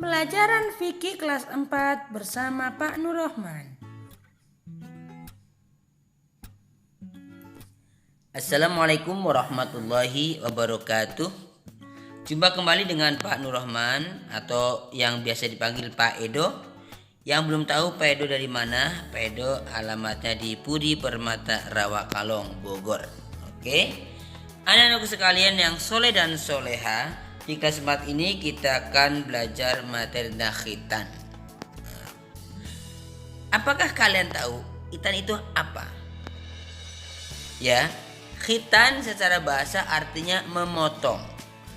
Pelajaran fikih kelas 4 bersama Pak Nur Rahman. Assalamualaikum warahmatullahi wabarakatuh. Jumpa kembali dengan Pak Nur Rahman atau yang biasa dipanggil Pak Edo. Yang belum tahu Pak Edo dari mana? Pak Edo alamatnya di Pudi Permata Rawakalong, Bogor. Oke. Anak-anakku sekalian yang soleh dan soleha, di kelas 4 ini kita akan belajar materi tentang khitan. Apakah kalian tahu khitan itu apa? Ya, khitan secara bahasa artinya memotong,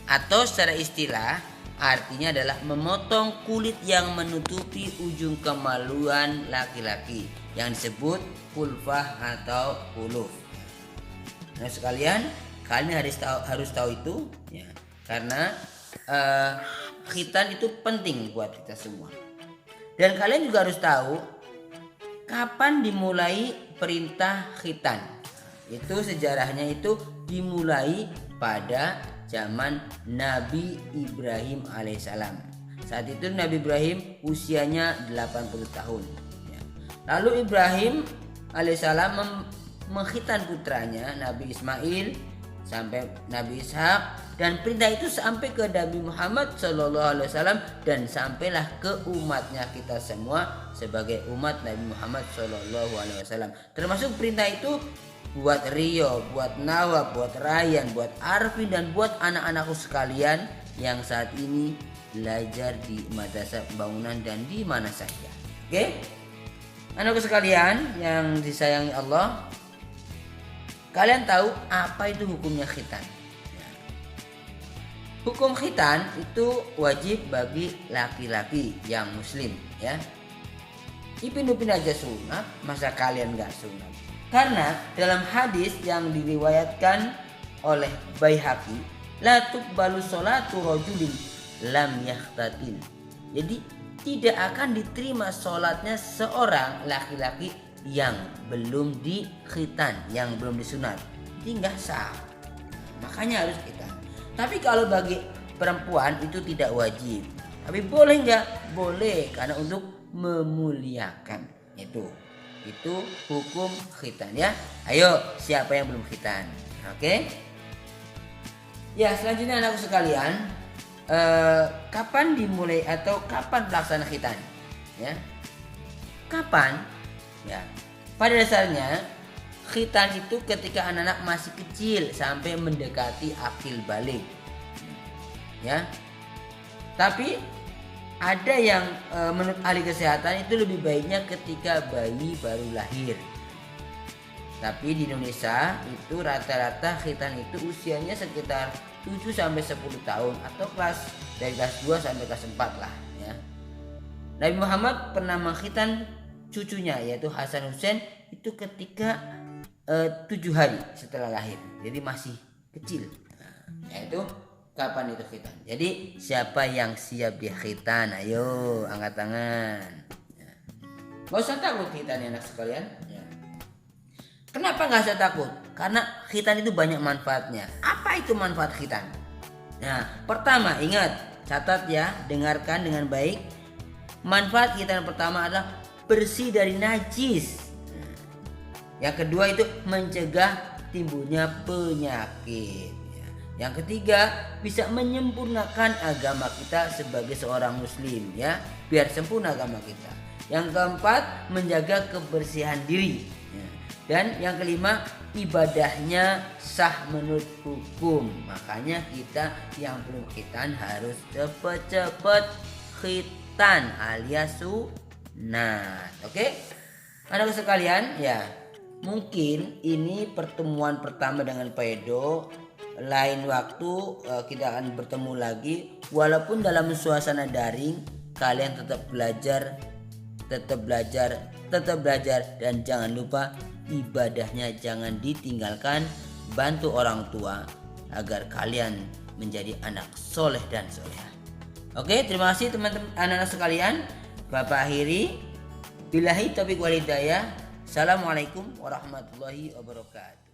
atau secara istilah artinya adalah memotong kulit yang menutupi ujung kemaluan laki-laki yang disebut vulvah atau vuluf. Nah sekalian, kalian harus tahu itu ya, karena khitan itu penting buat kita semua. Dan kalian juga harus tahu kapan dimulai perintah khitan. Itu sejarahnya itu dimulai pada zaman Nabi Ibrahim alaihissalam. Saat itu Nabi Ibrahim usianya 80 tahun. Lalu Ibrahim alaihissalam mengkhitan putranya Nabi Ismail sampai Nabi Ishak, dan perintah itu sampai ke Nabi Muhammad SAW dan sampailah ke umatnya kita semua sebagai umat Nabi Muhammad SAW. Termasuk perintah itu buat Rio, buat Nawa, buat Ryan, buat Arvin, dan buat anak-anakku sekalian yang saat ini belajar di madrasah bangunan dan di mana saja. Oke? Anakku sekalian yang disayangi Allah, kalian tahu apa itu hukumnya khitan? Hukum khitan itu wajib bagi laki-laki yang muslim ya. Ipin-ipin aja sunat, masa kalian gak sunat? Karena dalam hadis yang diriwayatkan oleh Baihaqi, la tuqbalu sholatu rajulin lam yahtatin. Jadi tidak akan diterima sholatnya seorang laki-laki yang belum dikhitan, yang belum disunat. Jadi nggak sah. Makanya harus khitan. Tapi kalau bagi perempuan itu tidak wajib. Tapi boleh nggak? Boleh, karena untuk memuliakan itu hukum khitan ya. Ayo, siapa yang belum khitan? Oke? Ya, selanjutnya anakku sekalian, kapan dimulai atau kapan pelaksanaan khitan? Ya. Kapan? Ya. Pada dasarnya khitan itu ketika anak-anak masih kecil sampai mendekati akil balik. Ya. Tapi ada yang menurut ahli kesehatan itu lebih baiknya ketika bayi baru lahir. Tapi di Indonesia itu rata-rata khitan itu usianya sekitar 7 sampai 10 tahun atau dari kelas 2 sampai kelas 4 lah ya. Nabi Muhammad pernah mengkhitan cucunya yaitu Hasan Hussein itu ketika 7 hari setelah lahir. Jadi masih kecil. Nah, yaitu kapan itu khitan? Jadi siapa yang siap di khitan? Ayo angkat tangan. Ya. Gak usah takut khitan ya anak sekalian. Ya. Kenapa gak usah takut? Karena khitan itu banyak manfaatnya. Apa itu manfaat khitan? Nah, pertama ingat, catat ya, dengarkan dengan baik. Manfaat khitan pertama adalah bersih dari najis. Yang kedua itu mencegah timbulnya penyakit. Yang ketiga, bisa menyempurnakan agama kita sebagai seorang muslim ya, biar sempurna agama kita. Yang keempat, menjaga kebersihan diri ya. Dan yang kelima, ibadahnya sah menurut hukum. Makanya kita yang belum khitan harus cepet-cepet khitan alias sunat. Oke? Anak sekalian ya, mungkin ini pertemuan pertama dengan Pak Edo. Lain waktu kita akan bertemu lagi. Walaupun dalam suasana daring, kalian tetap belajar, dan jangan lupa ibadahnya jangan ditinggalkan. Bantu orang tua agar kalian menjadi anak soleh dan soleha. Oke, terima kasih teman-teman anak-anak sekalian. Bapak akhiri, billahi taufiq wal hidayah. Assalamualaikum warahmatullahi wabarakatuh.